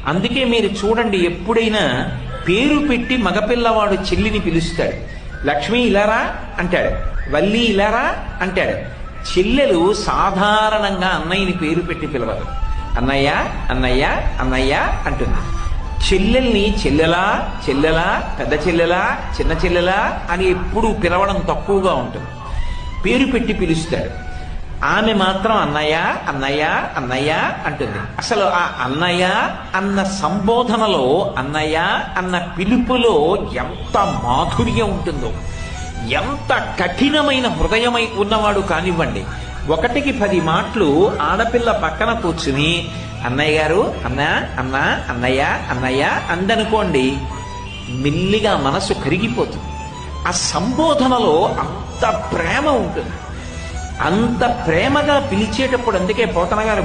అందుకే మీరు చూడండి, ఎప్పుడైనా పేరు పెట్టి మగపిల్లవాడు చెల్లిని పిలుస్తాడు. లక్ష్మి ఇలారా అంటాడు, వల్లి ఇలారా అంటాడు. చెల్లెలు సాధారణంగా అన్నయ్యని పేరు పెట్టి పిలవదు. అన్నయ్య అన్నయ్య అన్నయ్య అంటుంది. చెల్లెల్ని చెల్లెలా చెల్లెలా, పెద్ద చెల్లెలా, చిన్న చెల్లెలా అని ఎప్పుడు పిలవడం తక్కువగా ఉంటుంది. పేరు పెట్టి పిలుస్తాడు. ఆమె మాత్రం అన్నయ్య అన్నయ్య అన్నయ్య అంటుంది. అసలు ఆ అన్నయ్య అన్న సంబోధనలో, అన్నయ్య అన్న పిలుపులో ఎంత మాధుర్యం ఉంటుందో, ఎంత కఠినమైన హృదయమై ఉన్నవాడు కానివ్వండి, 1కి 10 మాటలు ఆడపిల్ల పక్కన కూర్చుని అన్నయ్య గారు అన్న అన్న అన్నయ్య అన్నయ్య అందనుకోండి, మెల్లిగా మనసు కరిగిపోతుంది. ఆ సంబోధనలో అంత ప్రేమ ఉంటుంది. అంత ప్రేమగా పిలిచేటప్పుడు, అందుకే పోతన గారు